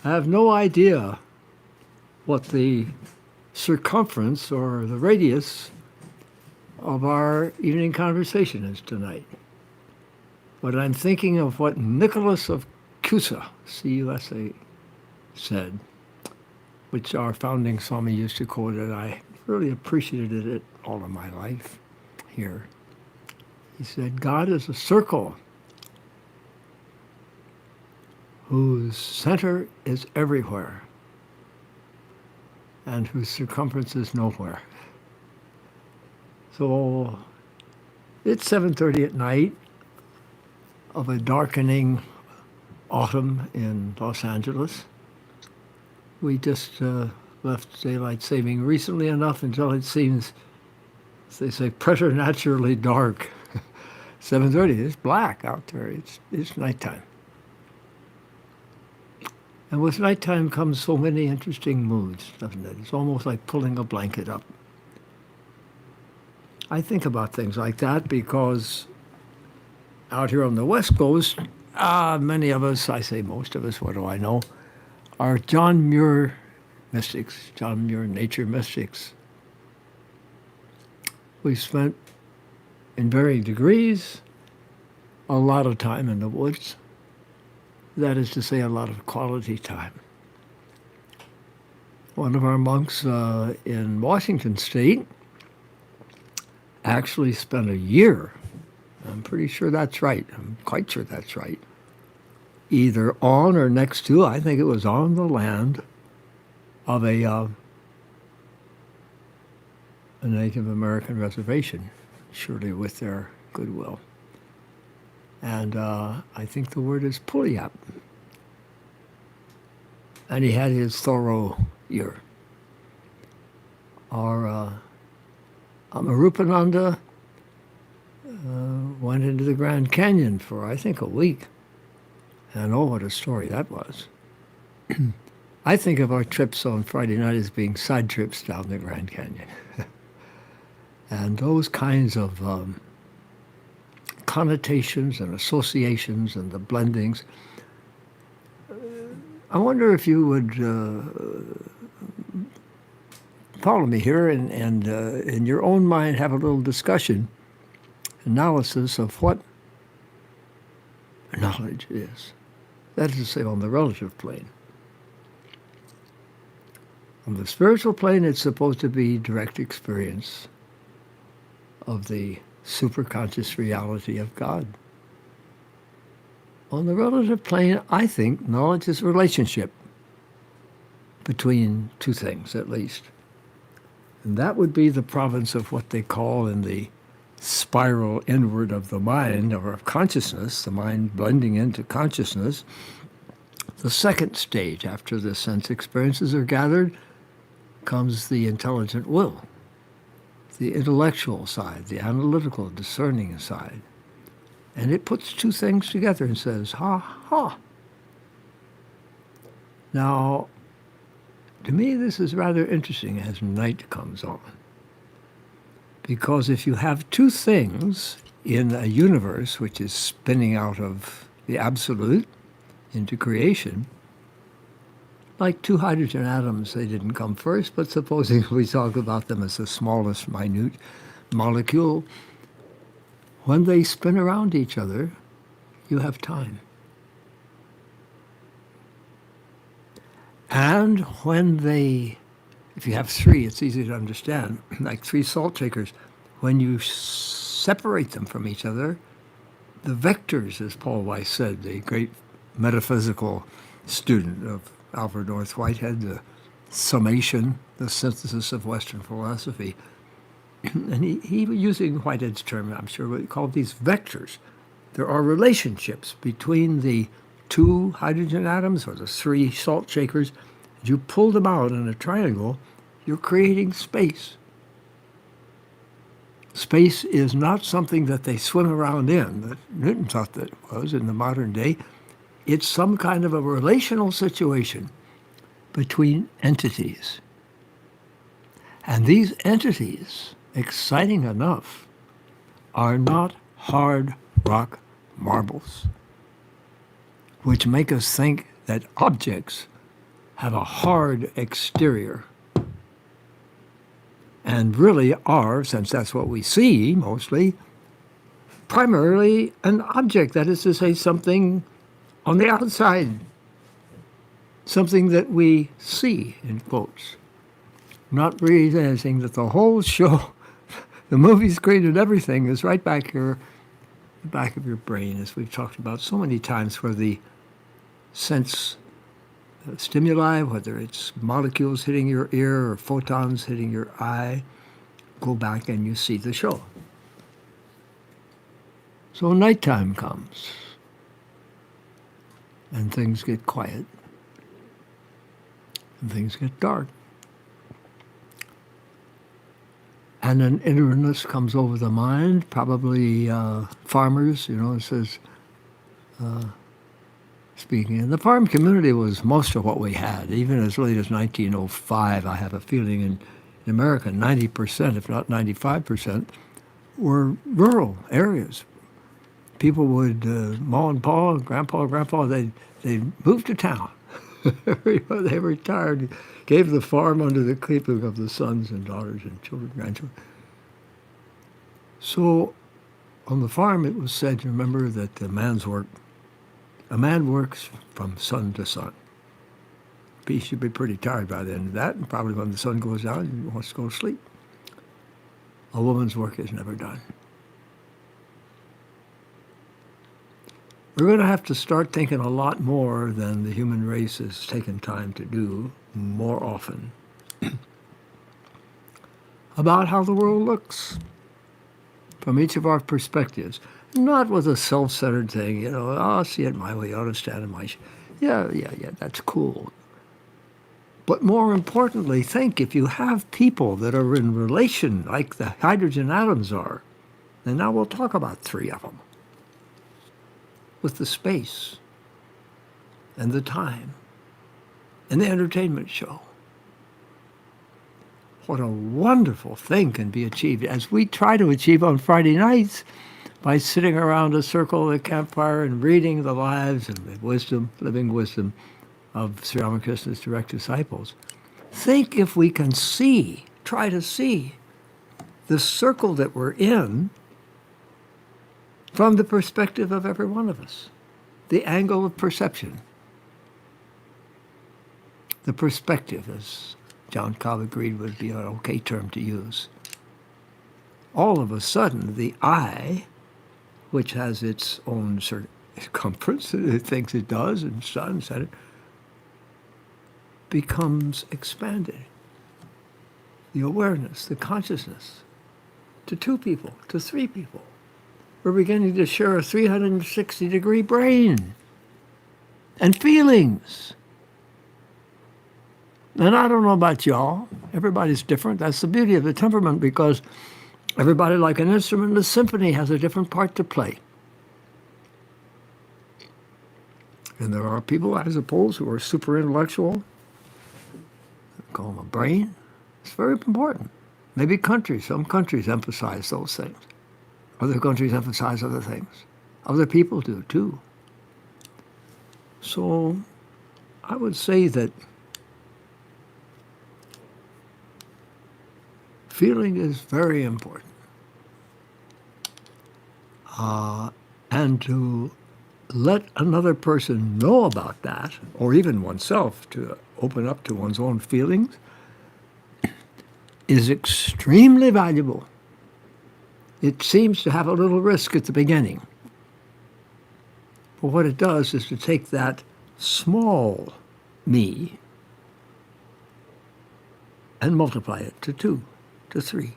I have no idea what the circumference or the radius of our evening conversation is tonight. But I'm thinking of what Nicholas of Cusa, C-U-S-A, said, which our founding Swami used to quote, and I really appreciated it all of my life here. He said, God is a circle whose center is everywhere and whose circumference is nowhere. So it's 7:30 at night of a darkening autumn in Los Angeles. We just left daylight saving recently enough until it seems, as they say, preternaturally dark. 7:30, it's black out there. It's nighttime. And with nighttime comes so many interesting moods, doesn't it? It's almost like pulling a blanket up. I think about things like that because out here on the West Coast, many of us, I say most of us, what do I know, are John Muir mystics, John Muir nature mystics. We spent, in varying degrees, a lot of time in the woods. That is to say, a lot of quality time. One of our monks in Washington State actually spent a year, I'm pretty sure that's right, I'm quite sure that's right, either on or next to, I think it was on the land of a Native American reservation, surely with their goodwill. And I think the word is Puyallup. And he had his thorough year. Our Abhedananda went into the Grand Canyon for, I think, a week. And oh, what a story that was. I think of our trips on Friday night as being side trips down the Grand Canyon. And those kinds of connotations and associations and the blendings. I wonder if you would follow me here and in your own mind have a little discussion, analysis of what knowledge is. That is to say, on the relative plane. On the spiritual plane, it's supposed to be direct experience of the superconscious reality of God. On the relative plane, I think knowledge is a relationship between two things, at least. And that would be the province of what they call in the spiral inward of the mind, or of consciousness, the mind blending into consciousness. The second stage, after the sense experiences are gathered, comes the intelligent will, the intellectual side, the analytical, discerning side. And it puts two things together and says, ha, ha. Now, to me, this is rather interesting as night comes on. Because if you have two things in a universe which is spinning out of the absolute into creation, like two hydrogen atoms, they didn't come first, but supposing we talk about them as the smallest minute molecule, when they spin around each other, you have time. And when they, if you have three, it's easy to understand, like three salt shakers, when you separate them from each other, the vectors, as Paul Weiss said, the great metaphysical student of Alfred North Whitehead, the summation, the synthesis of Western philosophy. And he was using Whitehead's term, I'm sure, what he called these vectors. There are relationships between the two hydrogen atoms or the three salt shakers. You pull them out in a triangle, you're creating space. Space is not something that they swim around in, that Newton thought that it was in the modern day. It's some kind of a relational situation between entities. And these entities, exciting enough, are not hard rock marbles. which make us think that objects have a hard exterior and really are, since that's what we see mostly, primarily an object. That is to say, something on the outside, something that we see, in quotes. Not realizing that the whole show, the movie screen and everything is right back here, the back of your brain, as we've talked about so many times, where the sense stimuli, whether it's molecules hitting your ear or photons hitting your eye, go back and you see the show. So nighttime comes and things get quiet and things get dark. And an innerness comes over the mind, probably farmers, it says, speaking. And the farm community was most of what we had. Even as late as 1905, I have a feeling in America, 90%, if not 95%, were rural areas. People would, Ma and Pa, Grandpa, they'd move to town. They retired, gave the farm under the keeping of the sons and daughters and children, grandchildren. So on the farm it was said, remember, that a man works from sun to sun. He should be pretty tired by the end of that, and probably when the sun goes down, he wants to go to sleep. A woman's work is never done. We're going to have to start thinking a lot more than the human race has taken time to do more often about how the world looks from each of our perspectives. Not with a self-centered thing, I'll see it my way, I understand it my yeah, that's cool. But more importantly, think if you have people that are in relation like the hydrogen atoms are, and now we'll talk about 3 of them, with the space and the time and the entertainment show. What a wonderful thing can be achieved, as we try to achieve on Friday nights by sitting around a circle at a campfire and reading the lives and the wisdom, living wisdom of Sri Ramakrishna's direct disciples. Think if we can try to see the circle that we're in from the perspective of every one of us, the angle of perception. The perspective, as John Cobb agreed, would be an okay term to use. All of a sudden, the eye, which has its own circumference, it thinks it does, and sun, etc., becomes expanded. The awareness, the consciousness, to 2 people, to 3 people. We're beginning to share a 360-degree brain and feelings. And I don't know about y'all. Everybody's different. That's the beauty of the temperament, because everybody, like an instrument in a symphony, has a different part to play. And there are people, I suppose, who are super intellectual. Call them a brain. It's very important. Maybe some countries emphasize those things. Other countries emphasize other things. Other people do, too. So I would say that feeling is very important. And to let another person know about that, or even oneself, to open up to one's own feelings, is extremely valuable. It seems to have a little risk at the beginning. But what it does is to take that small me and multiply it to 2, to 3,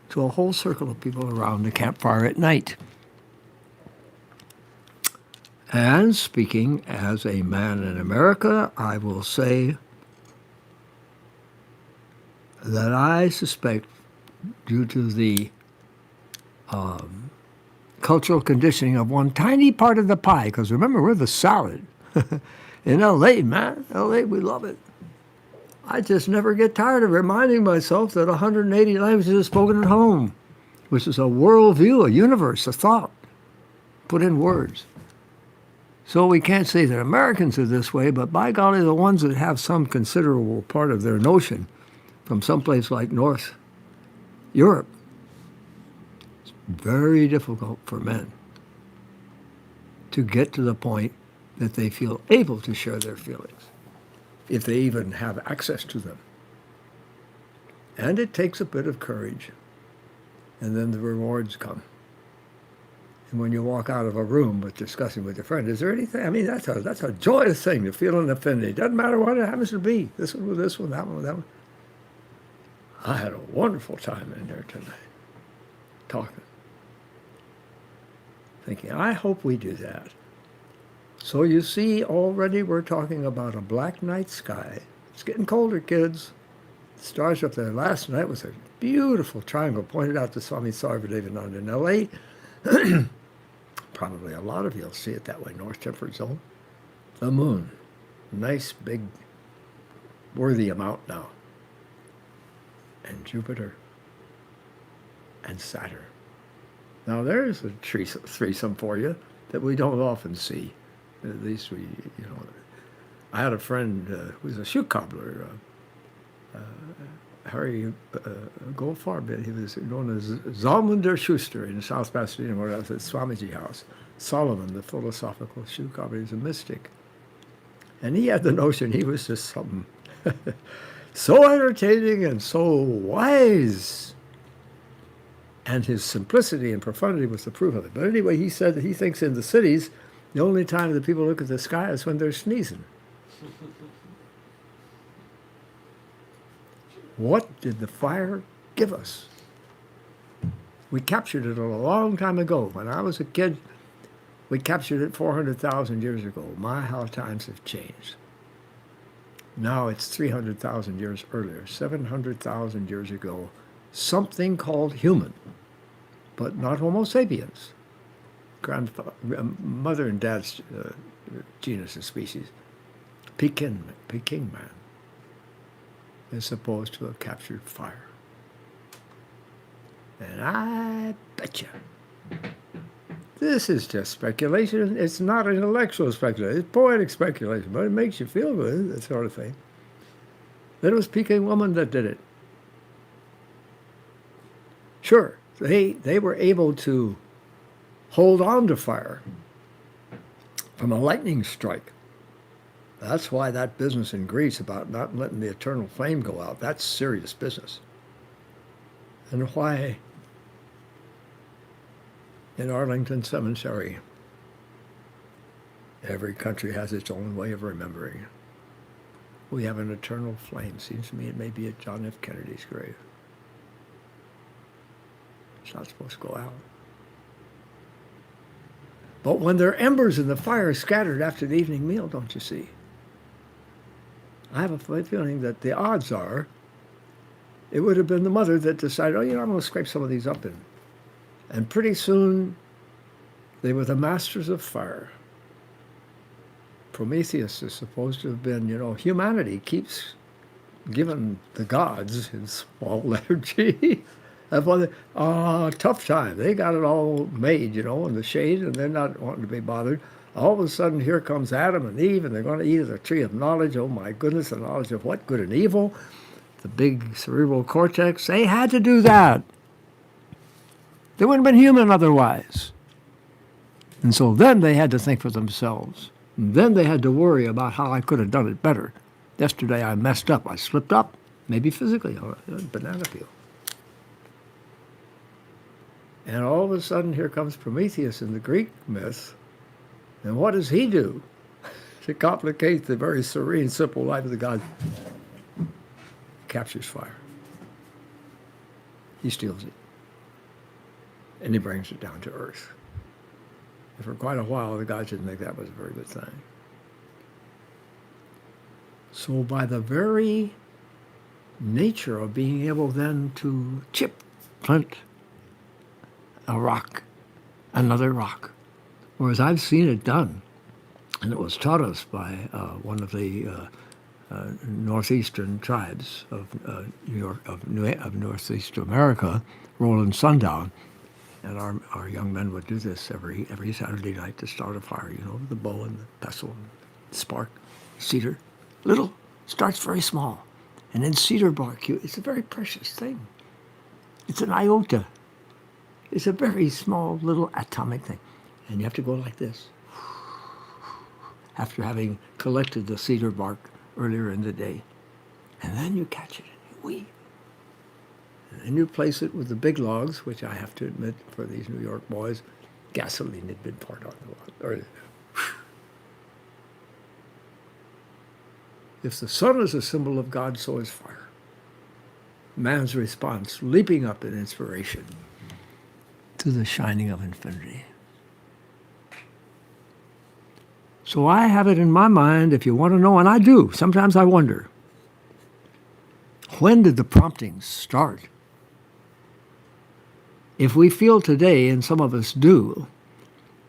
to a whole circle of people around the campfire at night. And speaking as a man in America, I will say that I suspect, due to the cultural conditioning of one tiny part of the pie, because remember, we're the salad. In L.A., man, L.A., we love it. I just never get tired of reminding myself that 180 languages are spoken at home, which is a worldview, a universe, a thought, put in words. So we can't say that Americans are this way, but by golly, the ones that have some considerable part of their notion from someplace like North Europe, it's very difficult for men to get to the point that they feel able to share their feelings, if they even have access to them. And it takes a bit of courage, and then the rewards come. And when you walk out of a room with discussing with your friend, is there anything? I mean, that's a joyous thing to feel an affinity. Doesn't matter what it happens to be. This one with this one, that one with that one. I had a wonderful time in there tonight, talking, thinking, I hope we do that. So you see, already we're talking about a black night sky. It's getting colder, kids. The stars up there. Last night was a beautiful triangle pointed out to Swami Abhedananda in L.A. Probably a lot of you will see it that way, North Temperate Zone. The moon, nice, big, worthy amount now. And Jupiter and Saturn. Now there's a threesome for you that we don't often see. At least we, I had a friend who was a shoe cobbler, Harry Goldfarb. He was known as Zalman der Schuster in South Pasadena, where I was at Swamiji House. Solomon, the philosophical shoe cobbler, is a mystic. And he had the notion he was just something so entertaining and so wise. And his simplicity and profundity was the proof of it. But anyway, he said that he thinks in the cities, the only time that people look at the sky is when they're sneezing. What did the fire give us? We captured it a long time ago. When I was a kid, we captured it 400,000 years ago. My, how times have changed. Now it's 300,000 years earlier, 700,000 years ago. Something called human, but not Homo sapiens. Mother and dad's genus and species. Peking man is supposed to have captured fire. And I bet you, this is just speculation. It's not intellectual speculation. It's poetic speculation, but it makes you feel good, that sort of thing. That it was Peking woman that did it. Sure, they were able to hold on to fire from a lightning strike. That's why that business in Greece about not letting the eternal flame go out, that's serious business. And why in Arlington Cemetery, every country has its own way of remembering. We have an eternal flame. Seems to me it may be at John F. Kennedy's grave. It's not supposed to go out. But when there are embers in the fire scattered after the evening meal, don't you see? I have a feeling that the odds are it would have been the mother that decided, I'm going to scrape some of these up in. And pretty soon, they were the masters of fire. Prometheus is supposed to have been, humanity keeps giving the gods in small letter G. Tough time. They got it all made, in the shade, and they're not wanting to be bothered. All of a sudden, here comes Adam and Eve, and they're going to eat of the tree of knowledge. Oh, my goodness, the knowledge of what? Good and evil. The big cerebral cortex. They had to do that. They wouldn't have been human otherwise. And so then they had to think for themselves. And then they had to worry about how I could have done it better. Yesterday, I messed up. I slipped up, maybe physically, on a banana peel. And all of a sudden, here comes Prometheus in the Greek myth. And what does he do to complicate the very serene, simple life of the gods? Captures fire. He steals it. And he brings it down to earth. And for quite a while, the gods didn't think that was a very good thing. So by the very nature of being able then to chip, flint, a rock, another rock, whereas I've seen it done, and it was taught us by one of the northeastern tribes of New York, of Northeast America, Roland Sundown. And our young men would do this every Saturday night to start a fire, with the bow and the pestle and the spark, cedar. Little, starts very small. And then cedar bark, it's a very precious thing. It's an iota. It's a very small little atomic thing. And you have to go like this. After having collected the cedar bark earlier in the day. And then you catch it and you weave. And then you place it with the big logs, which I have to admit, for these New York boys, gasoline had been poured on the log. If the sun is a symbol of God, so is fire. Man's response, leaping up in inspiration to the shining of infinity. So I have it in my mind, if you want to know, and I do, sometimes I wonder, when did the promptings start? If we feel today, and some of us do,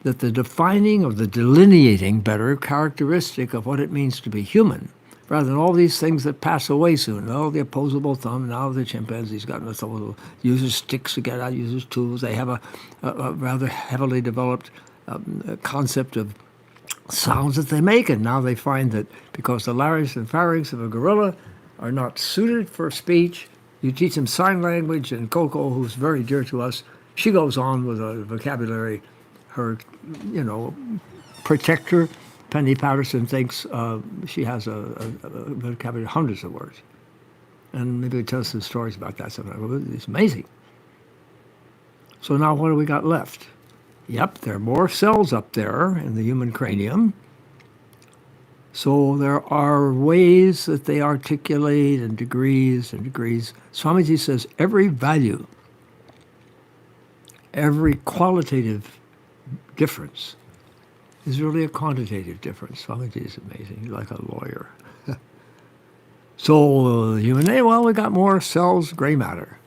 that the defining or the delineating better characteristic of what it means to be human, rather than all these things that pass away soon, the opposable thumb, now the chimpanzee's gotten a little, uses sticks to get out, uses tools. They have a rather heavily developed concept of sounds that they make, and now they find that because the larynx and pharynx of a gorilla are not suited for speech, you teach them sign language, and Coco, who's very dear to us, she goes on with a vocabulary. Her, protector, Penny Patterson, thinks she has a vocabulary of hundreds of words. And maybe tell us some stories about that sometime. It's amazing. So now what do we got left? Yep, there are more cells up there in the human cranium. So there are ways that they articulate and degrees and degrees. Swamiji says every value, every qualitative difference is really a quantitative difference. Swamiji is amazing. He's like a lawyer. So human name, well, we got more cells, gray matter.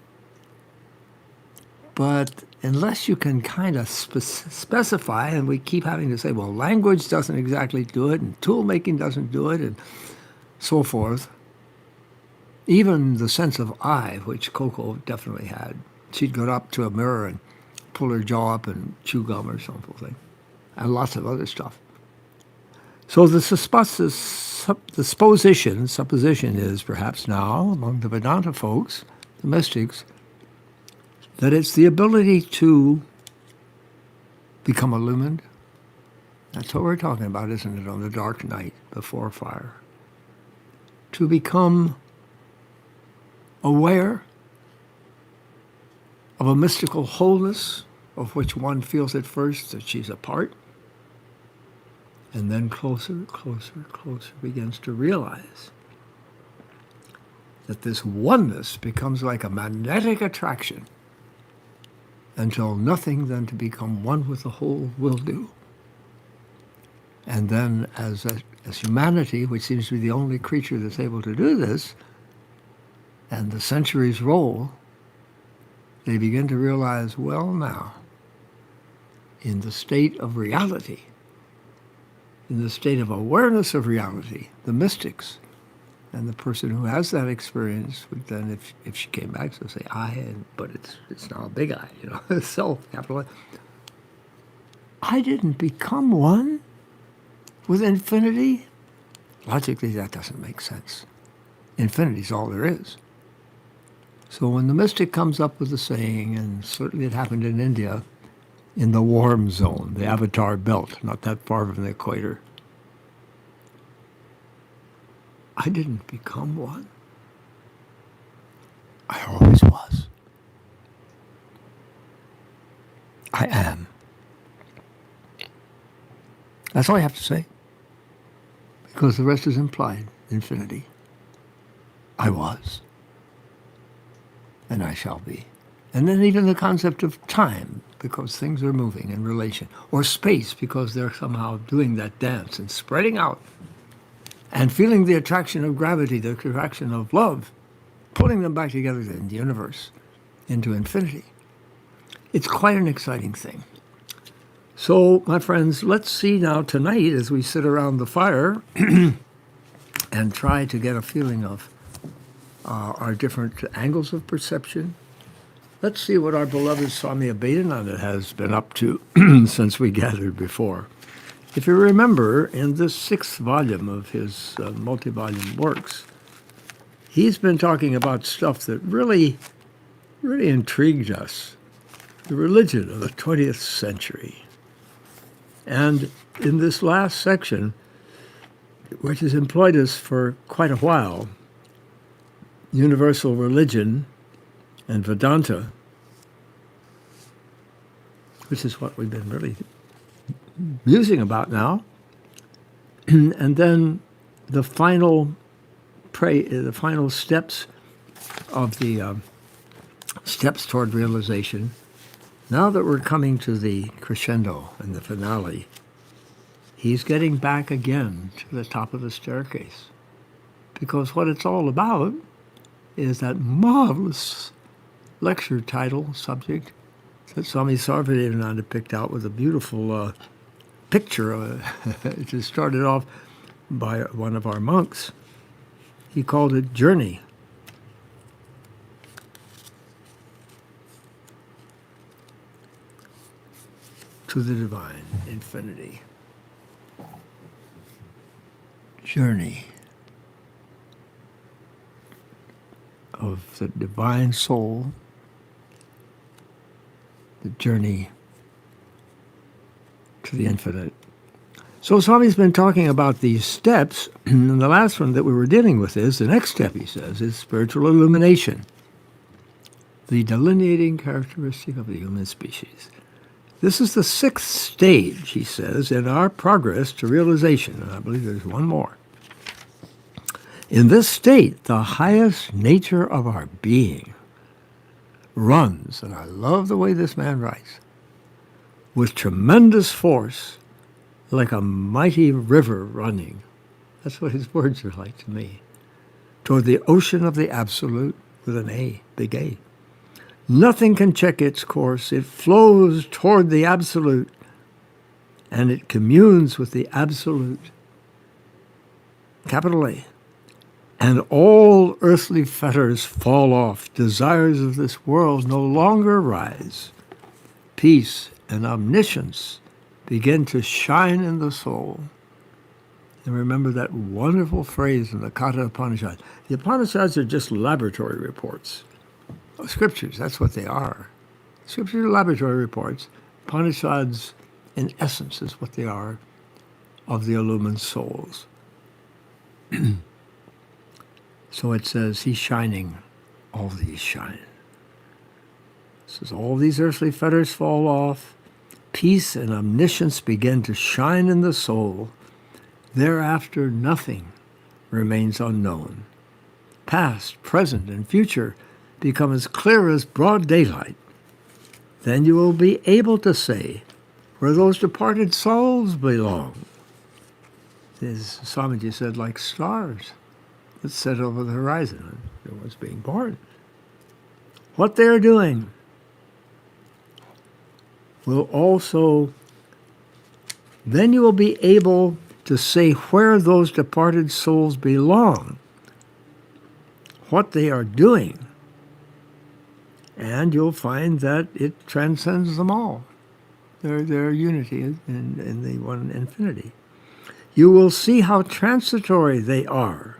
But unless you can kind of specify, and we keep having to say, well, language doesn't exactly do it, and tool making doesn't do it, and so forth. Even the sense of I, which Coco definitely had. She'd go up to a mirror and pull her jaw up and chew gum or something, and lots of other stuff. So the supposition is perhaps now among the Vedanta folks, the mystics, that it's the ability to become illumined. That's what we're talking about, isn't it, on the dark night before fire? To become aware of a mystical wholeness of which one feels at first that she's a part, and then closer, closer, closer begins to realize that this oneness becomes like a magnetic attraction until nothing than to become one with the whole will do. And then as humanity, which seems to be the only creature that's able to do this, and the centuries roll, they begin to realize, well, now, in the state of reality, in the state of awareness of reality, the mystics, and the person who has that experience would then, if she came back, so say I, but it's now a big I, self, capital I. I didn't become one with infinity. Logically, that doesn't make sense. Infinity is all there is. So when the mystic comes up with the saying, and certainly it happened in India, in the warm zone, the Avatar belt, not that far from the equator, I didn't become one. I always was. I am. That's all I have to say. Because the rest is implied, infinity. I was. And I shall be. And then even the concept of time, because things are moving in relation. Or space, because they're somehow doing that dance and spreading out. And feeling the attraction of gravity, the attraction of love, pulling them back together in the universe, into infinity. It's quite an exciting thing. So, my friends, let's see now tonight as we sit around the fire and try to get a feeling of our different angles of perception, Let's see what our beloved Swami Abhedananda has been up to since we gathered before. If you remember, in this 6th volume of his multi-volume works, he's been talking about stuff that really intrigued us. The religion of the 20th century. And in this last section, which has employed us for quite a while, universal religion and Vedanta, which is what we've been really musing about now, and then the final steps of the steps toward realization. Now that we're coming to the crescendo and the finale, he's getting back again to the top of the staircase. Because what it's all about is that marvelous lecture title subject that Swami Sarvadevananda picked out with a beautiful picture. It just started off by one of our monks. He called it Journey. To the divine infinity. Journey of the divine soul, the journey to the infinite. So Swami's been talking about these steps, and the last one that we were dealing with is, the next step, he says, is spiritual illumination, the delineating characteristic of the human species. This is the 6th stage, he says, in our progress to realization, and I believe there's one more. In this state, the highest nature of our being runs, and I love the way this man writes, with tremendous force, like a mighty river running. That's what his words are like to me. Toward the ocean of the Absolute, with an A, big A. Nothing can check its course. It flows toward the Absolute, and it communes with the Absolute, capital A. And all earthly fetters fall off. Desires of this world no longer rise. Peace and omniscience begin to shine in the soul. And remember that wonderful phrase in the Katha Upanishad. The Upanishads are just laboratory reports. Scriptures, that's what they are. Scriptures are laboratory reports. Upanishads, in essence, is what they are of the illumined souls. So it says, he's shining, all these shine. It says, all these earthly fetters fall off. Peace and omniscience begin to shine in the soul. Thereafter, nothing remains unknown. Past, present, and future become as clear as broad daylight. Then you will be able to say where those departed souls belong. As Swamiji said, like stars that set over the horizon, and one's being born. What they are doing will also, then you will be able to say where those departed souls belong, what they are doing, and you'll find that it transcends them all. Their unity in the one infinity. You will see how transitory they are,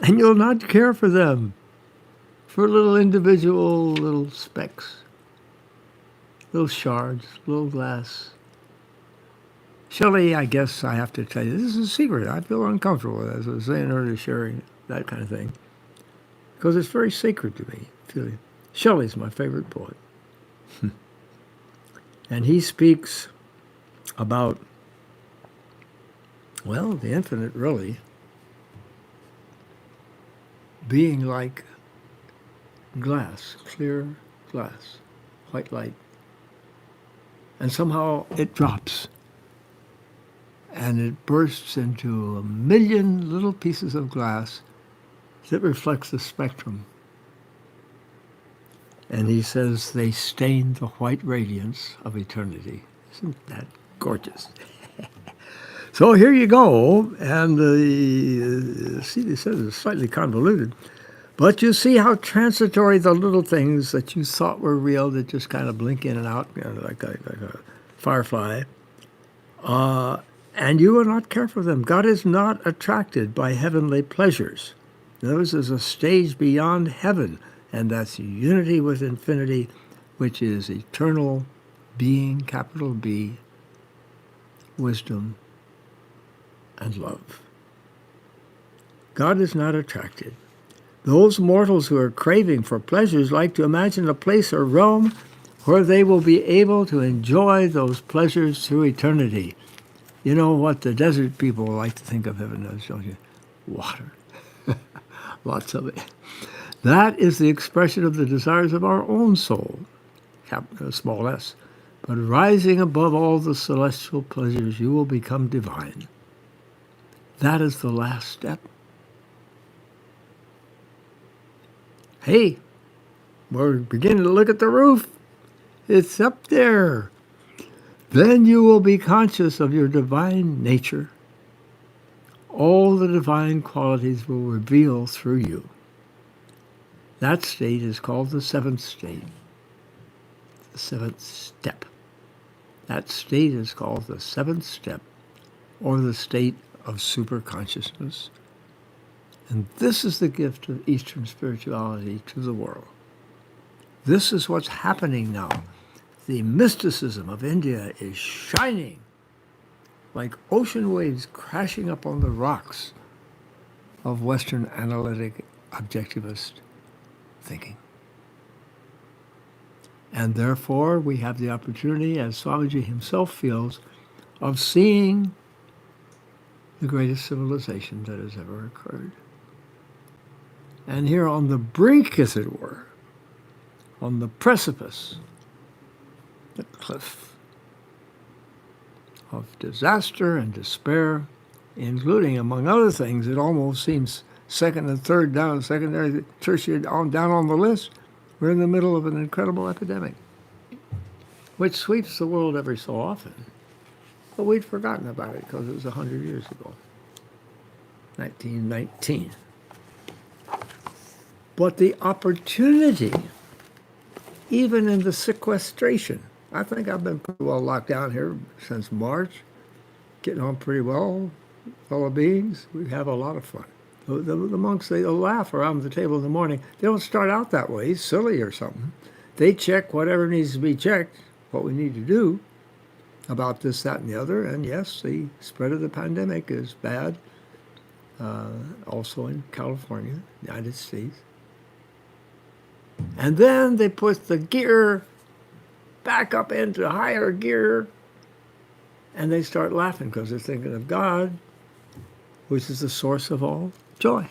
and you'll not care for them, for little individual little specks, little shards, little glass. Shelley, I guess I have to tell you, this is a secret. I feel uncomfortable, as I was saying earlier, sharing that kind of thing, because it's very sacred to me. Shelley's my favorite poet. And he speaks about, well, the infinite really being like glass, clear glass, white light. And somehow it drops and it bursts into a million little pieces of glass that reflects the spectrum. And he says they stain the white radiance of eternity. Isn't that gorgeous? So here you go, and see, they said it's slightly convoluted, But you see how transitory the little things that you thought were real that just kind of blink in and out, like a firefly, and you are not careful of them. God is not attracted by heavenly pleasures. In other words, there's a stage beyond heaven, and that's unity with infinity, which is eternal being, capital B, wisdom, and love. God is not attracted. Those mortals who are craving for pleasures like to imagine a place or realm where they will be able to enjoy those pleasures through eternity. You know what the desert people like to think of heaven as, don't you? Water. Lots of it. That is the expression of the desires of our own soul, small s. But rising above all the celestial pleasures, you will become divine. That is the last step. Hey, we're beginning to look at the roof. It's up there. Then you will be conscious of your divine nature. All the divine qualities will reveal through you. That state is called the seventh state, the seventh step. That state is called the seventh step, or the state of superconsciousness. And this is the gift of Eastern spirituality to the world. This is what's happening now. The mysticism of India is shining like ocean waves crashing up on the rocks of Western analytic objectivist thinking. And therefore, we have the opportunity, as Swamiji himself feels, of seeing the greatest civilization that has ever occurred. And here on the brink, as it were, on the precipice, the cliff of disaster and despair, including, among other things, it almost seems second and third down, secondary, tertiary, down on the list, we're in the middle of an incredible epidemic, which sweeps the world every so often. But we'd forgotten about it because it was 100 years ago, 1919. But the opportunity, even in the sequestration, I think I've been pretty well locked down here since March, getting on pretty well, fellow beings. We have a lot of fun. The monks, they laugh around the table in the morning. They don't start out that way, silly or something. They check whatever needs to be checked, what we need to do about this, that, and the other. And yes, the spread of the pandemic is bad, also in California, United States. And then they put the gear back up into higher gear, and they start laughing because they're thinking of God, which is the source of all joy.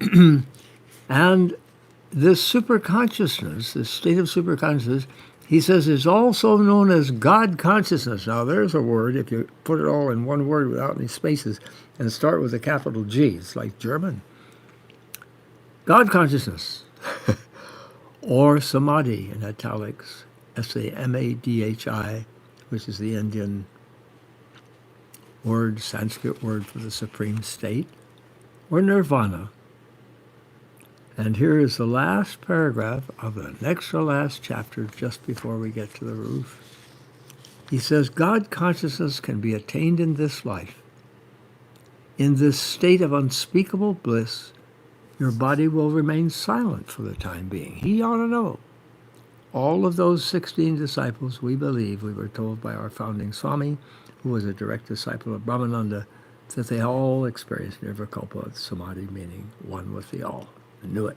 And this superconsciousness, this state of superconsciousness, he says, is also known as God consciousness. Now, there's a word, if you put it all in one word without any spaces and start with a capital G, it's like German. God consciousness, or samadhi in italics, S-A-M-A-D-H-I, which is the Indian word, Sanskrit word for the supreme state, or nirvana. And here is the last paragraph of the next to last chapter, just before we get to the roof. He says, God consciousness can be attained in this life. In this state of unspeakable bliss, your body will remain silent for the time being. He ought to know. All of those 16 disciples, we believe, we were told by our founding Swami, who was a direct disciple of Abhedananda, that they all experienced nirvikalpa samadhi, meaning one with the all, and knew it.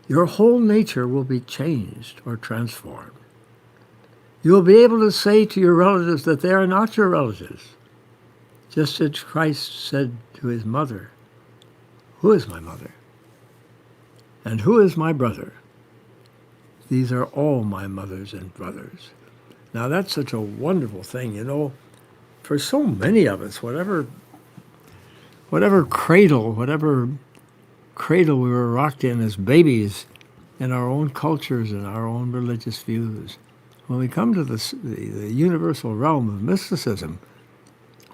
Your whole nature will be changed or transformed. You will be able to say to your relatives that they are not your relatives, just as Christ said to his mother, "Who is my mother? And who is my brother? These are all my mothers and brothers." Now that's such a wonderful thing, you know. For so many of us, whatever cradle we were rocked in as babies in our own cultures and our own religious views, when we come to the universal realm of mysticism,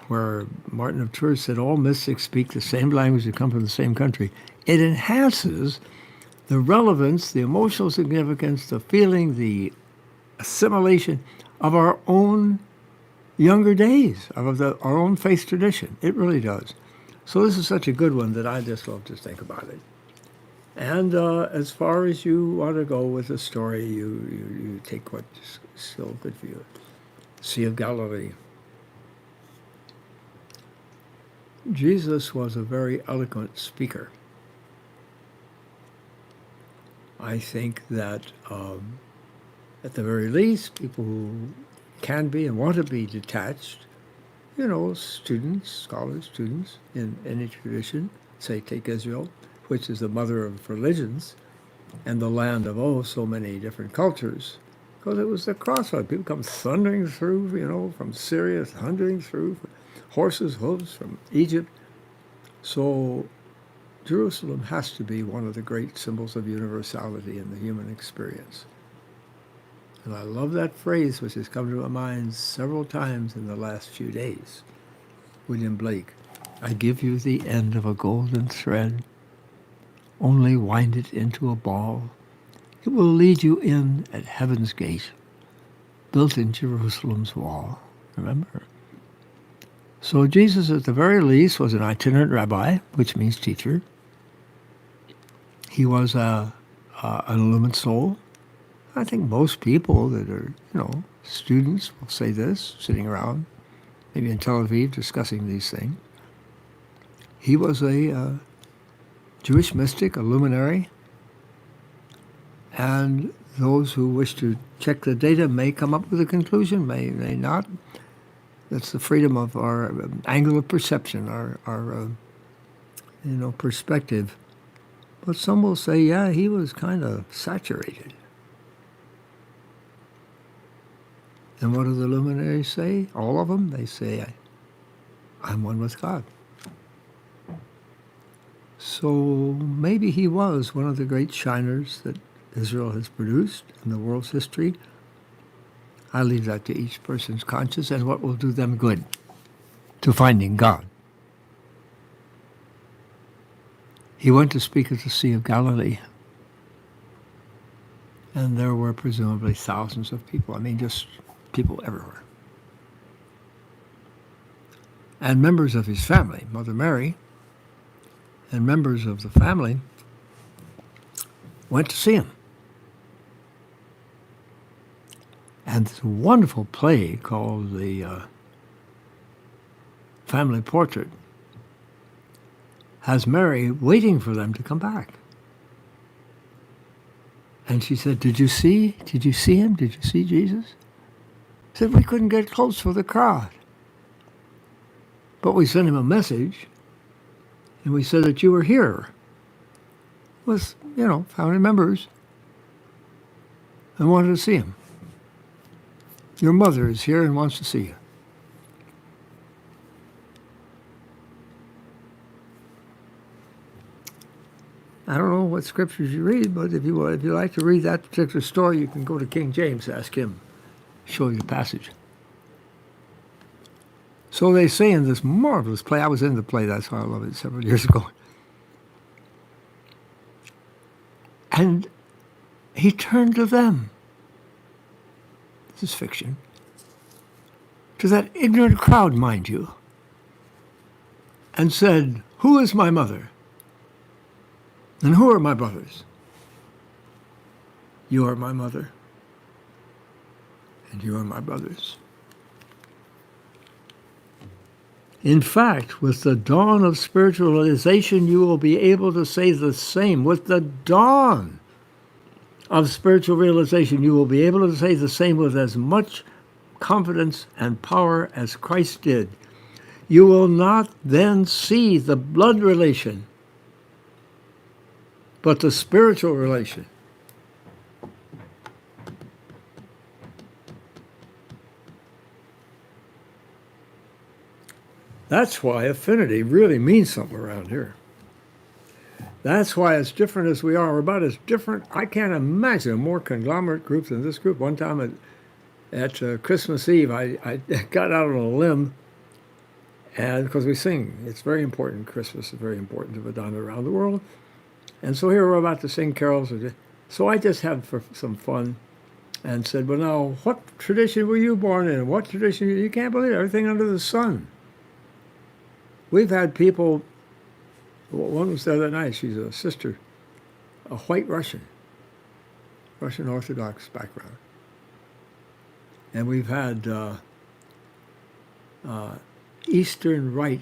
where Martin of Tours said all mystics speak the same language and come from the same country. It enhances the relevance, the emotional significance, the feeling, the assimilation of our own younger days, of our own faith tradition. It really does. So this is such a good one that I just love to think about it. And as far as you want to go with the story, you take what's still good for you. Sea of Galilee. Jesus was a very eloquent speaker. I think that at the very least, people who can be and want to be detached, students, scholars, students in any tradition, say take Israel, which is the mother of religions and the land of so many different cultures, because it was the crossroad. People come thundering through, from Syria, thundering through, horses' hooves from Egypt. So Jerusalem has to be one of the great symbols of universality in the human experience. And I love that phrase, which has come to my mind several times in the last few days. William Blake, I give you the end of a golden thread, only wind it into a ball. It will lead you in at heaven's gate, built in Jerusalem's wall. Remember? So Jesus, at the very least, was an itinerant rabbi, which means teacher. He was an illumined soul. I think most people that are, students will say this, sitting around, maybe in Tel Aviv, discussing these things. He was a Jewish mystic, a luminary, and those who wish to check the data may come up with a conclusion, may not. That's the freedom of our angle of perception, our perspective. But some will say, yeah, he was kind of saturated. And what do the luminaries say? All of them? They say, I'm one with God. So maybe he was one of the great shiners that Israel has produced in the world's history. I leave that to each person's conscience and what will do them good to finding God. He went to speak at the Sea of Galilee. And there were presumably thousands of people. Just people everywhere. And members of his family, Mother Mary, and members of the family went to see him. And this wonderful play called The Family Portrait has Mary waiting for them to come back. And she said, Did you see him? Did you see Jesus? He said, we couldn't get close for the crowd. But we sent him a message, and we said that you were here with, family members, and wanted to see him. Your mother is here and wants to see you. I don't know what scriptures you read, but if you like to read that particular story, you can go to King James, ask him, show you the passage. So they say in this marvelous play, I was in the play, that's why I love it, several years ago. And he turned to them. This is fiction. To that ignorant crowd, mind you, and said, Who is my mother? And who are my brothers? You are my mother, and you are my brothers. In fact, with the dawn of spiritualization, you will be able to say the same. With the dawn of spiritual realization, you will be able to say the same with as much confidence and power as Christ did. You will not then see the blood relation, but the spiritual relation. That's why affinity really means something around here. That's why as different as we are, we're about as different. I can't imagine a more conglomerate group than this group. One time at Christmas Eve, I got out on a limb And because we sing, it's very important. Christmas is very important to Vedanta around the world. And so here we're about to sing carols. So I just had for some fun and said, well, now, what tradition were you born in? What tradition? You can't believe it. Everything under the sun. We've had people, one was the other night, she's a sister, a white Russian Orthodox background. And we've had Eastern Rite,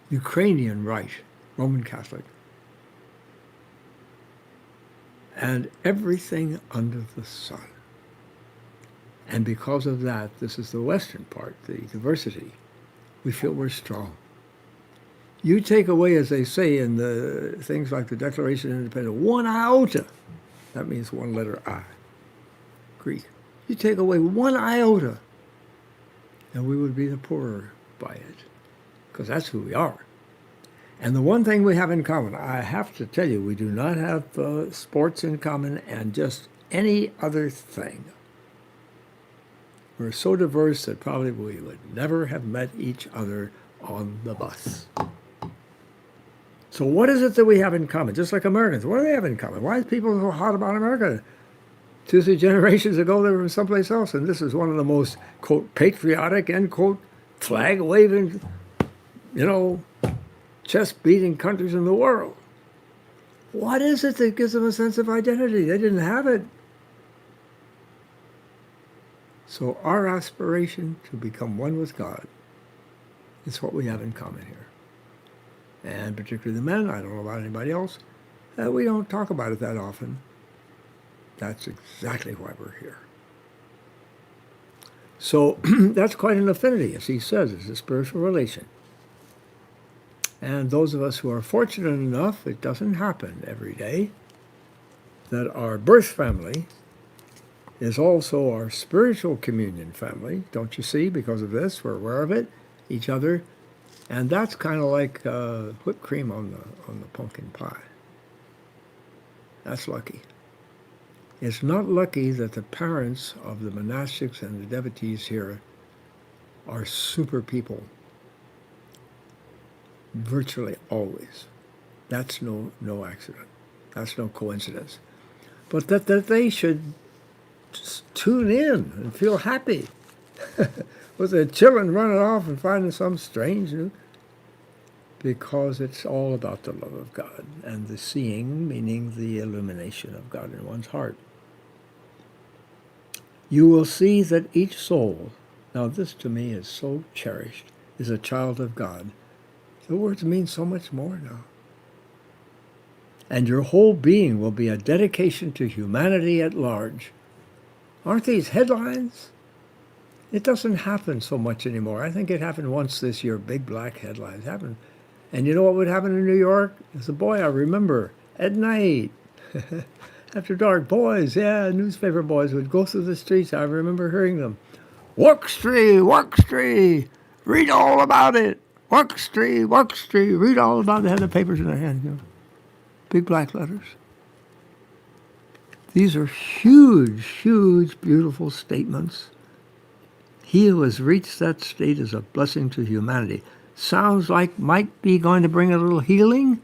Ukrainian Rite, Roman Catholic, and everything under the sun. And because of that, this is the Western part, the diversity. We feel we're strong. You take away, as they say in the things like the Declaration of Independence, one iota. That means one letter I, Greek. You take away one iota, and we would be the poorer by it, because that's who we are. And the one thing we have in common, I have to tell you, we do not have sports in common and just any other thing. We're so diverse that probably we would never have met each other on the bus. So what is it that we have in common? Just like Americans, what do they have in common? Why is people so hot about America? 2-3 generations ago, they were from someplace else, and this is one of the most, quote, patriotic, end quote, flag-waving, chest-beating countries in the world. What is it that gives them a sense of identity? They didn't have it. So our aspiration to become one with God is what we have in common here. And particularly the men, I don't know about anybody else, we don't talk about it that often. That's exactly why we're here. So that's quite an affinity, as he says, it's a spiritual relation. And those of us who are fortunate enough, it doesn't happen every day, that our birth family is also our spiritual communion family, don't you see? Because of this, we're aware of it, each other. And that's kind of like whipped cream on the pumpkin pie. That's lucky. It's not lucky that the parents of the monastics and the devotees here are super people. Virtually always. That's no accident. That's no coincidence. But that they should just tune in and feel happy with their children running off and finding some strange new, because it's all about the love of God and the seeing, meaning the illumination of God in one's heart. You will see that each soul, now this to me is so cherished, is a child of God. The words mean so much more now. And your whole being will be a dedication to humanity at large. Aren't these headlines? It doesn't happen so much anymore. I think it happened once this year, big black headlines happened. And you know what would happen in New York? As a boy, I remember, at night, after dark, newspaper boys would go through the streets. I remember hearing them. Work Street, read all about it. Work Street, read all about it. They had the papers in their hand, big black letters. These are huge, huge, beautiful statements. He who has reached that state is a blessing to humanity. Sounds like might be going to bring a little healing,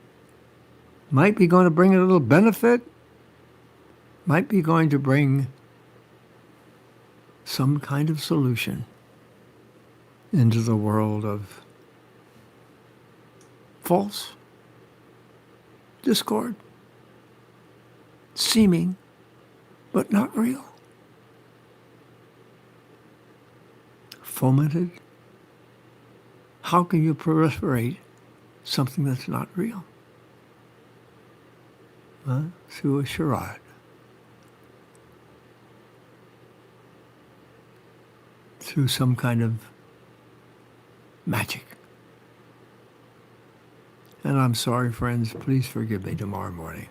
might be going to bring a little benefit, might be going to bring some kind of solution into the world of false discord, seeming but not real, fomented. How can you proliferate something that's not real? Through a charade. Through some kind of magic. And I'm sorry, friends, please forgive me tomorrow morning.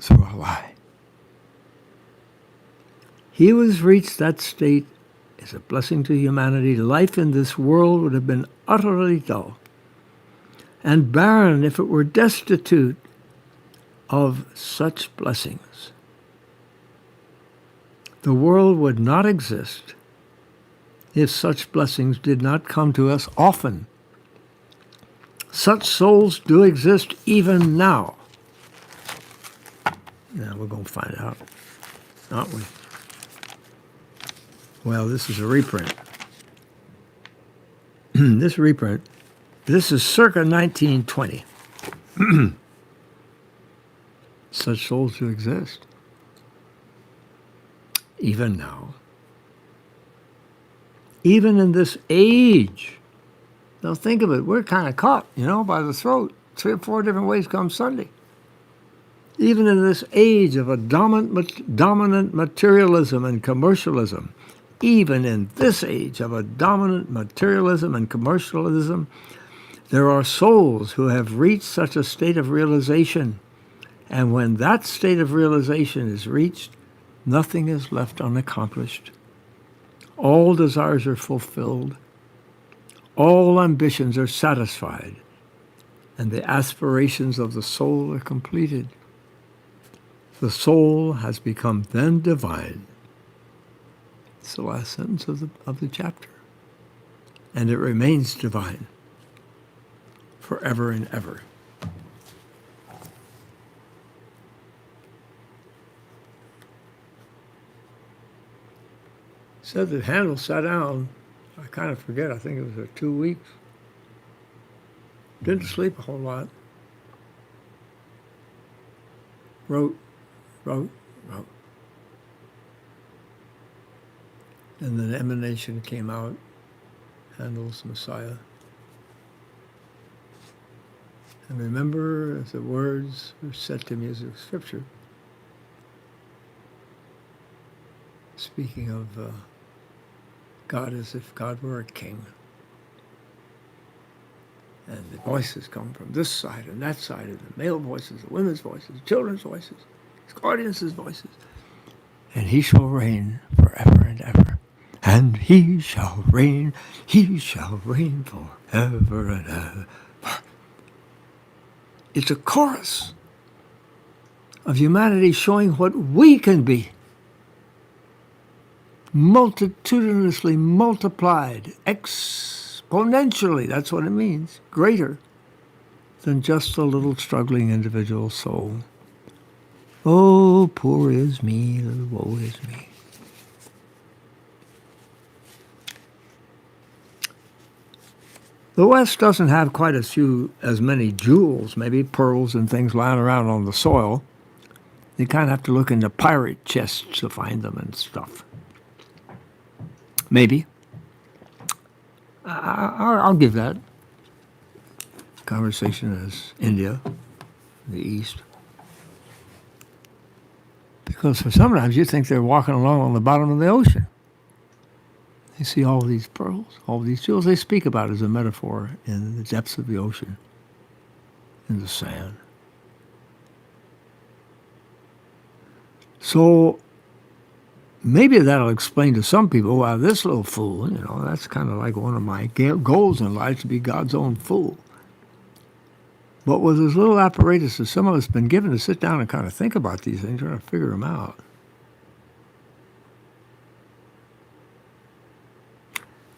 Through a lie. He who has reached that state is a blessing to humanity. Life in this world would have been utterly dull and barren if it were destitute of such blessings. The world would not exist if such blessings did not come to us often. Such souls do exist even now. Now we're going to find out, aren't we? Well, this is a reprint. This reprint, this is circa 1920. Such souls do exist, even now. Even in this age. Now think of it, we're kind of caught, by the throat. 3 or 4 different ways come Sunday. Even in this age of a dominant materialism and commercialism, even in this age of a dominant materialism and commercialism, there are souls who have reached such a state of realization. And when that state of realization is reached, nothing is left unaccomplished. All desires are fulfilled. All ambitions are satisfied. And the aspirations of the soul are completed. The soul has become then divine. It's the last sentence of the chapter. And it remains divine forever and ever. Said that Handel sat down, I kind of forget, I think it was for 2 weeks. Didn't sleep a whole lot. Wrote. And then emanation came out, Handel's Messiah. And remember, as the words were set to music of Scripture, speaking of God as if God were a king. And the voices come from this side and that side, and the male voices, the women's voices, the children's voices, his guardians' voices. And he shall reign forever and ever. And he shall reign forever and ever. It's a chorus of humanity showing what we can be. Multitudinously multiplied, exponentially, that's what it means, greater than just a little struggling individual soul. Oh, poor is me, woe is me. The West doesn't have quite as many jewels, maybe pearls and things lying around on the soil. You kind of have to look into pirate chests to find them and stuff. Maybe. I'll give that conversation as India, the East. Because for sometimes you think they're walking along on the bottom of the ocean. They see all these pearls, all these jewels. They speak about it as a metaphor in the depths of the ocean, in the sand. So maybe that'll explain to some people, wow, this little fool, that's kind of like one of my goals in life, to be God's own fool. But with this little apparatus that some of us have been given to sit down and kind of think about these things, trying to figure them out.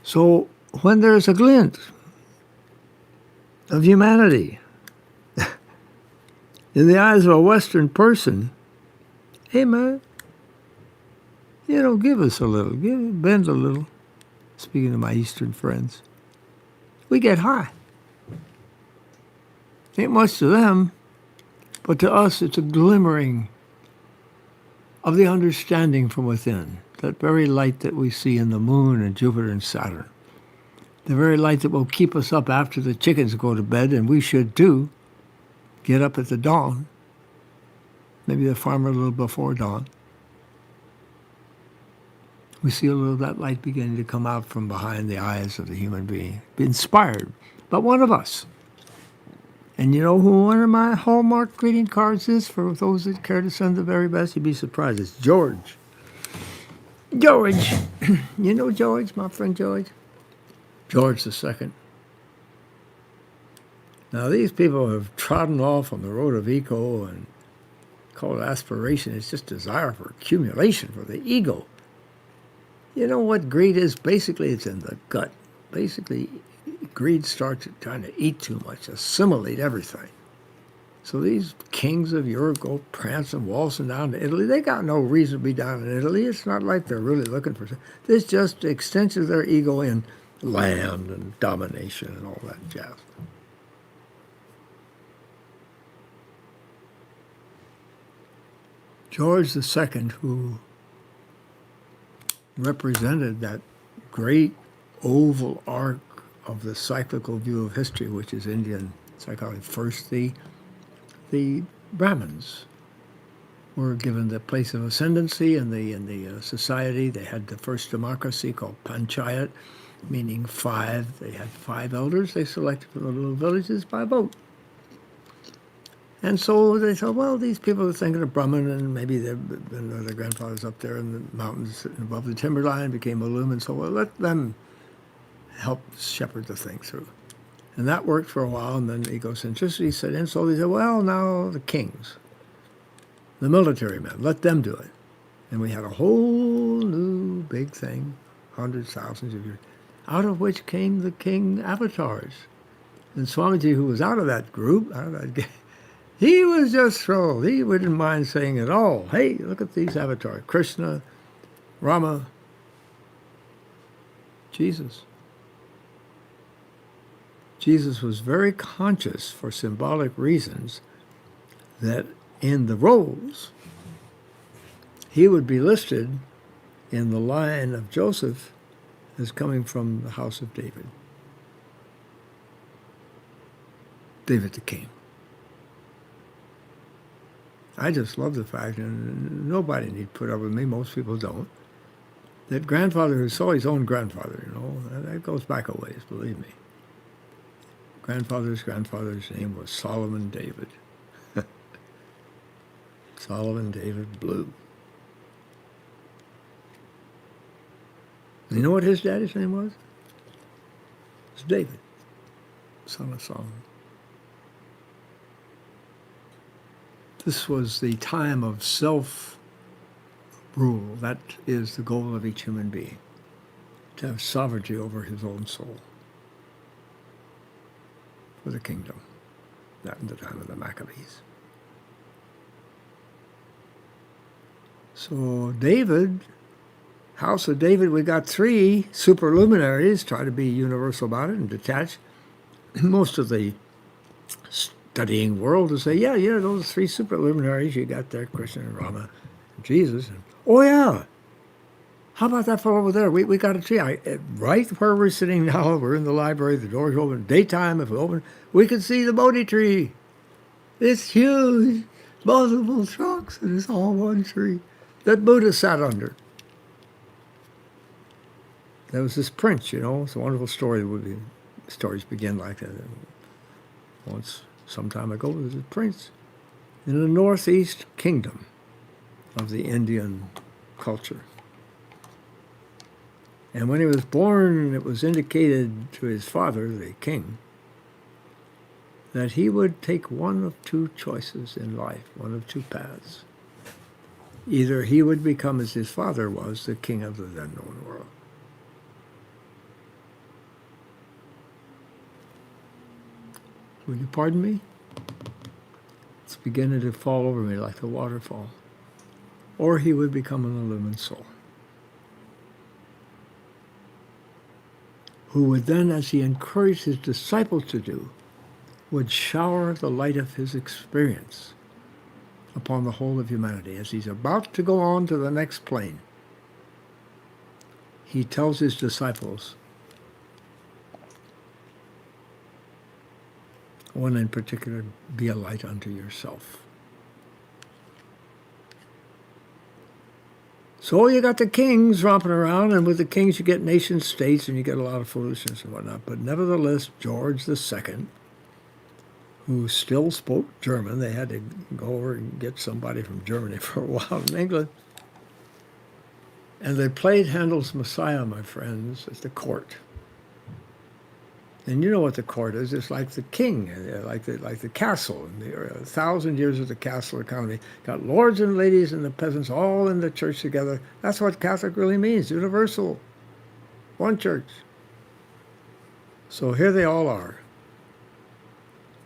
So when there's a glint of humanity in the eyes of a Western person, hey man, give us a little, bend a little. Speaking to my Eastern friends, we get high. Ain't much to them, but to us it's a glimmering of the understanding from within, that very light that we see in the moon and Jupiter and Saturn, the very light that will keep us up after the chickens go to bed, and we should too, get up at the dawn, maybe the farmer a little before dawn. We see a little of that light beginning to come out from behind the eyes of the human being, be inspired by one of us. And you know who one of my Hallmark greeting cards is for those that care to send the very best? You'd be surprised. It's George. George. You know George, my friend George? George II. Now, these people have trodden off on the road of ego and called aspiration. It's just desire for accumulation, for the ego. You know what greed is? Basically, it's in the gut. Basically, greed starts at trying to eat too much, assimilate everything. So these kings of Europe go prancing, waltzing down to Italy. They got no reason to be down in Italy. It's not like they're really looking for something. This just extension of their ego in land and domination and all that jazz. George II, who represented that great oval arc of the cyclical view of history, which is Indian psychology. First, the Brahmins were given the place of ascendancy in the society. They had the first democracy called panchayat, meaning five. They had 5 elders. They selected from the little villages by vote. And so they thought, well, these people are thinking of Brahman, and maybe their grandfathers up there in the mountains sitting above the timberline became illumined. So well, let them help shepherd the thing through. And that worked for a while, and then egocentricity set in. So they said, well, now the kings, the military men, let them do it. And we had a whole new big thing, hundreds, thousands of years, out of which came the king avatars. And Swamiji, who was out of that group, he was just thrilled. He wouldn't mind saying it all. Hey, look at these avatars. Krishna, Rama, Jesus. Jesus was very conscious, for symbolic reasons, that in the roles, he would be listed in the line of Joseph as coming from the house of David. David the king. I just love the fact, and nobody need put up with me, most people don't, that grandfather who saw his own grandfather, that goes back a ways, believe me. Grandfather's grandfather's name was Solomon David. Solomon David Blue. You know what his daddy's name was? It's David, son of Solomon. This was the time of self-rule. That is the goal of each human being, to have sovereignty over his own soul for the kingdom. That in the time of the Maccabees. So David, house of David, we got 3 superluminaries, try to be universal about it and detach. Most of the studying world to say, yeah, those 3 superluminaries you got there, Krishna and Rama and Jesus. And, oh, yeah. How about that fellow over there? We got a tree. Right where we're sitting now, we're in the library, the door's open. Daytime, if we open, we can see the Bodhi tree. It's huge, multiple trunks, and it's all one tree that Buddha sat under. There was this prince, it's a wonderful story. Stories begin like that. Once, some time ago, there was a prince in the northeast kingdom of the Indian culture. And when he was born, it was indicated to his father, the king, that he would take one of 2 choices in life, one of 2 paths. Either he would become, as his father was, the king of the then known world. Will you pardon me? It's beginning to fall over me like a waterfall. Or he would become an illumined soul, who would then, as he encouraged his disciples to do, would shower the light of his experience upon the whole of humanity. As he's about to go on to the next plane, he tells his disciples, one in particular, be a light unto yourself. So you got the kings romping around, and with the kings you get nation states and you get a lot of foolishness and whatnot. But nevertheless, George II, who still spoke German, they had to go over and get somebody from Germany for a while in England. And they played Handel's Messiah, my friends, at the court. And you know what the court is? It's like the king, like the castle. In the 1,000 years of the castle economy. Got lords and ladies and the peasants all in the church together. That's what Catholic really means, universal. One church. So here they all are.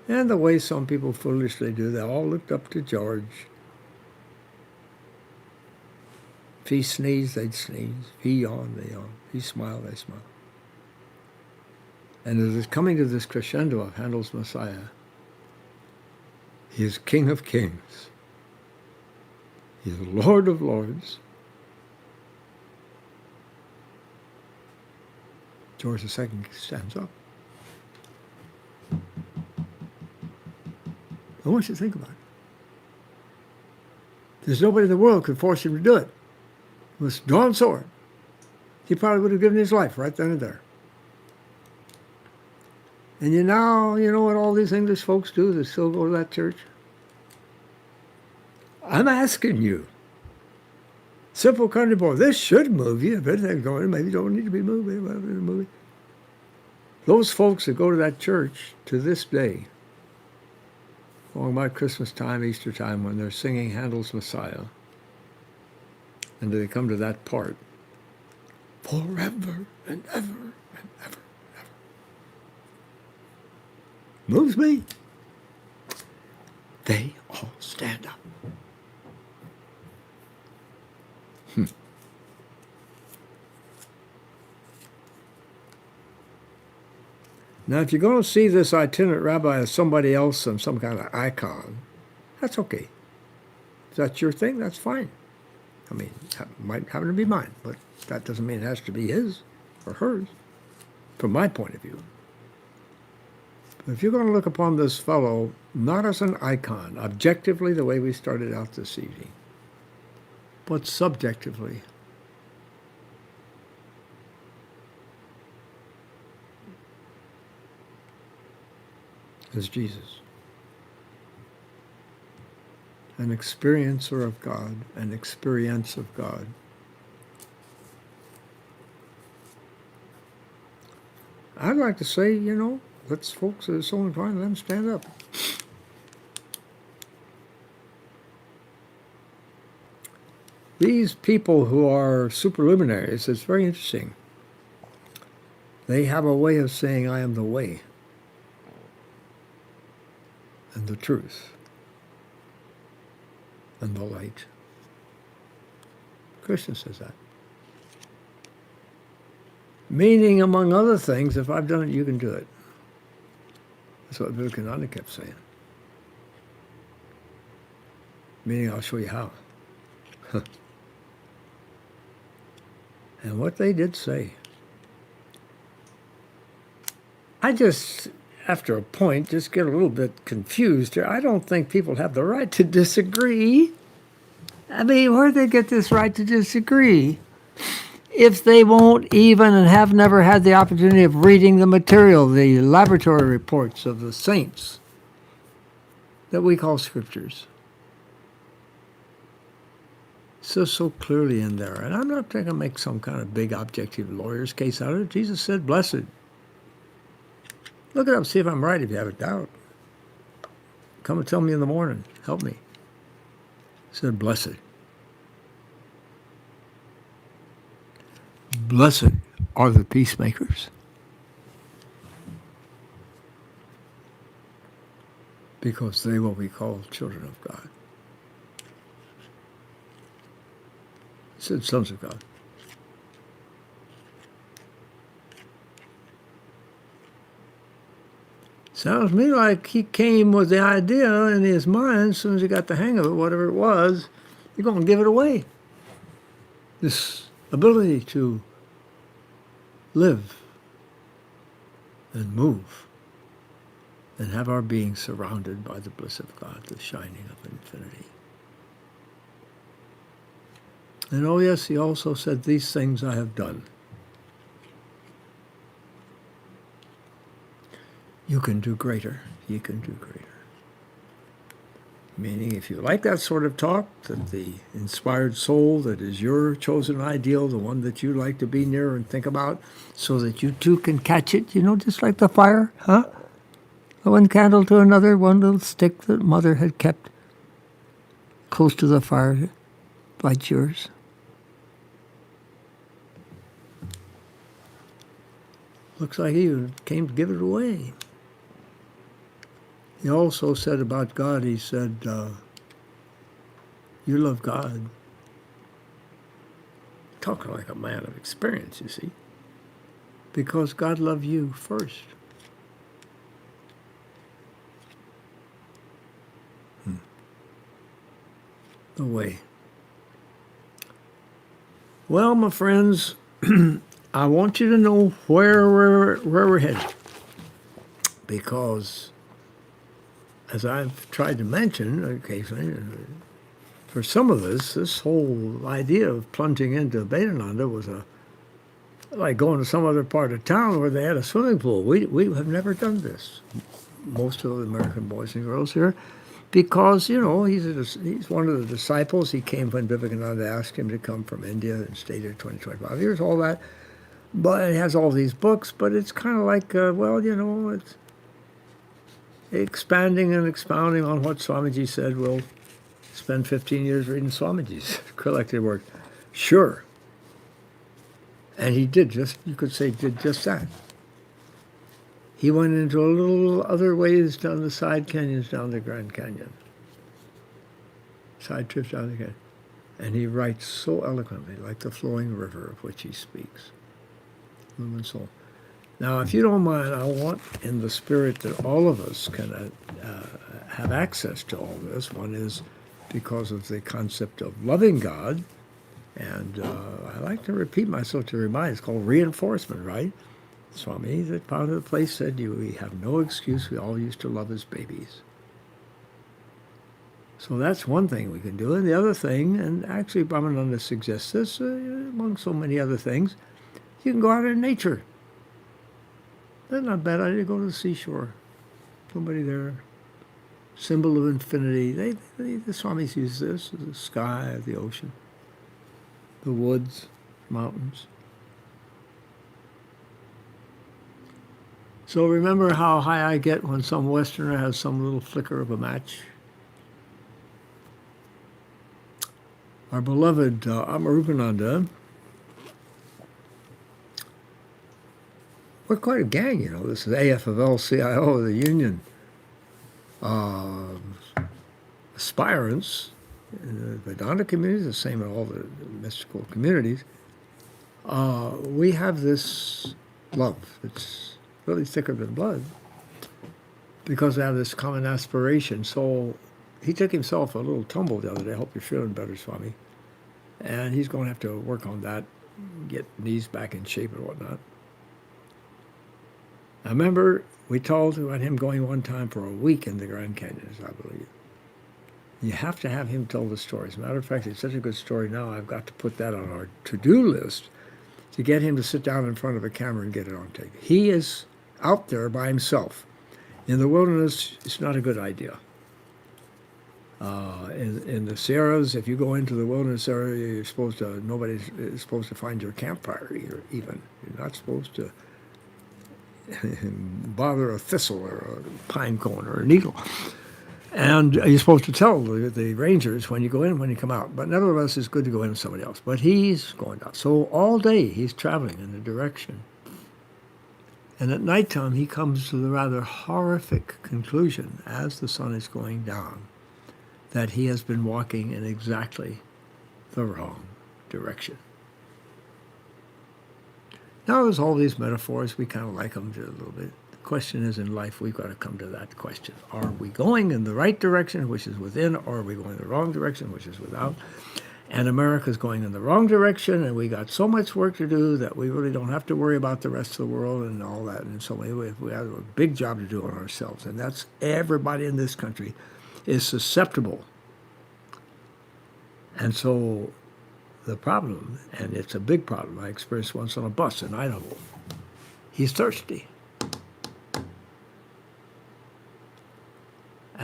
And the way some people foolishly do, they all looked up to George. If he sneezed, they'd sneeze. If he yawned, they yawned. If he smiled, they smiled. And as it's coming to this crescendo of Handel's Messiah, he is King of Kings. He is Lord of Lords. George II stands up. I want you to think about it. There's nobody in the world could force him to do it. With drawn sword, he probably would have given his life right then and there. And you know what all these English folks do that still go to that church? I'm asking you. Simple country boy, this should move you. If anything's going, maybe you don't need to be moved. Moving. Those folks that go to that church to this day, along my Christmas time, Easter time, when they're singing Handel's Messiah, and they come to that part, forever and ever and ever and ever, moves me. They all stand up. Now, if you're going to see this itinerant rabbi as somebody else and some kind of icon, that's okay. If that's your thing, that's fine. I mean, it might happen to be mine, but that doesn't mean it has to be his or hers, from my point of view. But if you're going to look upon this fellow not as an icon, objectively the way we started out this evening, but subjectively, as Jesus, an experiencer of God, an experience of God. I'd like to say, let's folks that are so inclined, let them stand up. These people who are superluminaries, it's very interesting. They have a way of saying, I am the way and the truth and the light. Krishna says that. Meaning, among other things, if I've done it, you can do it. That's what Vivekananda kept saying. Meaning, I'll show you how. And what they did say. I just, after a point, just get a little bit confused here. I don't think people have the right to disagree. I mean, where do they get this right to disagree if they won't even and have never had the opportunity of reading the material, the laboratory reports of the saints that we call scriptures? So clearly in there. And I'm not trying to make some kind of big objective lawyer's case out of it. Jesus said, blessed. Look it up, see if I'm right if you have a doubt. Come and tell me in the morning. Help me. He said, blessed. Blessed are the peacemakers, because they will be called children of God. He said, sons of God. Sounds to me like he came with the idea in his mind, as soon as he got the hang of it, whatever it was, you're going to give it away. This ability to live and move and have our being surrounded by the bliss of God, the shining of infinity. And oh yes, he also said, these things I have done. You can do greater. You can do greater. Meaning, if you like that sort of talk, that the inspired soul that is your chosen ideal, the one that you like to be near and think about, so that you too can catch it, just like the fire, huh? One candle to another, one little stick that mother had kept close to the fire lights yours. Looks like he came to give it away. He also said about God, he said, you love God. Talking like a man of experience, you see. Because God loved you first. The way. Well, my friends, I want you to know where we're headed. Because, as I've tried to mention occasionally, for some of us, this whole idea of plunging into Abhedananda was like going to some other part of town where they had a swimming pool. We have never done this. Most of the American boys and girls here, because he's one of the disciples. He came when Vivekananda asked him to come from India and stayed there 25 years, all that. But it has all these books. But it's kind of like, it's expanding and expounding on what Swamiji said. We'll spend 15 years reading Swamiji's collected work. Sure. And he did you could say, did just that. He went into a little other ways down the side canyons down the Grand Canyon. Side trips down the canyon. And he writes so eloquently, like the flowing river of which he speaks. Human soul. Now, if you don't mind, I want, in the spirit that all of us can have access to all this. One is because of the concept of loving God. And I like to repeat myself to remind, it's called reinforcement, right? Swami, that founded the place, said, we have no excuse. We all used to love as babies. So that's one thing we can do. And the other thing, and actually Brahmananda suggests this, among so many other things, you can go out in nature. That's not a bad idea. Go to the seashore. Somebody there. Symbol of infinity. The Swamis use this, the sky, the ocean, the woods, mountains. So remember how high I get when some Westerner has some little flicker of a match? Our beloved Abhedananda, we're quite a gang, This is AFL-CIO, the union aspirants in the Vedanta community, the same in all the mystical communities. We have this love that's really thicker than blood, because they have this common aspiration. So he took himself a little tumble the other day. I hope you're feeling better, Swami. And he's going to have to work on that, get knees back in shape and whatnot. I remember we told about him going one time for a week in the Grand Canyons, I believe. You have to have him tell the story. As a matter of fact, it's such a good story now, I've got to put that on our to-do list to get him to sit down in front of a camera and get it on tape. He is out there by himself. In the wilderness, it's not a good idea. In the Sierras, if you go into the wilderness area, nobody is supposed to find your campfire even. You're not supposed to bother a thistle or a pine cone or a needle. And you're supposed to tell the rangers when you go in, when you come out. But nevertheless, it's good to go in with somebody else. But he's going out. So all day he's traveling in a direction. And at nighttime, he comes to the rather horrific conclusion, as the sun is going down, that he has been walking in exactly the wrong direction. Now, there's all these metaphors. We kind of like them a little bit. The question is, in life, we've got to come to that question. Are we going in the right direction, which is within, or are we going in the wrong direction, which is without? And America's going in the wrong direction, and we got so much work to do that we really don't have to worry about the rest of the world and all that. And so we have a big job to do on ourselves, and that's everybody in this country is susceptible. And so the problem, and it's a big problem, I experienced once on a bus in Idaho. He's thirsty.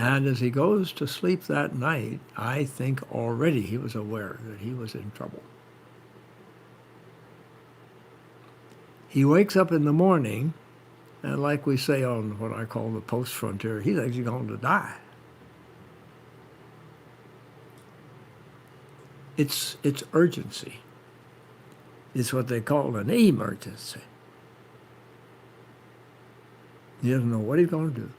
And as he goes to sleep that night, I think already he was aware that he was in trouble. He wakes up in the morning, and like we say on what I call the post-frontier, he thinks he's going to die. It's urgency. It's what they call an emergency. He doesn't know what he's going to do.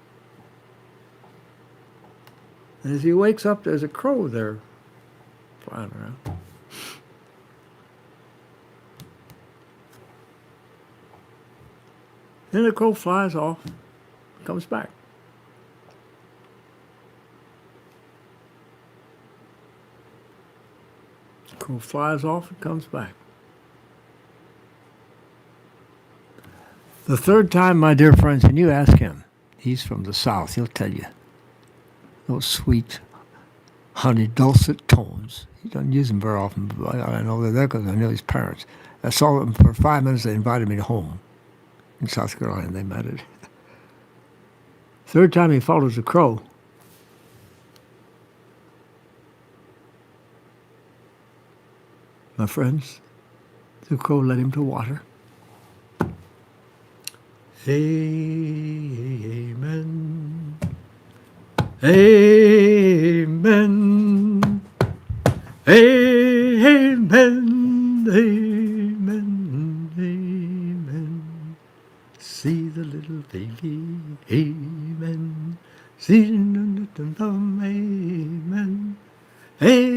And as he wakes up, there's a crow there flying around. Then the crow flies off, comes back. The crow flies off and comes back. The third time, my dear friends, when you ask him, he's from the South, he'll tell you those sweet, honey, dulcet tones. He doesn't use them very often, but I know they're there because I know his parents. I saw them for 5 minutes. They invited me home in South Carolina. They met it. Third time he follows the crow. My friends, the crow led him to water. Amen. Amen. Amen. Amen. Amen. See the little baby. Amen. See the little amen. Amen.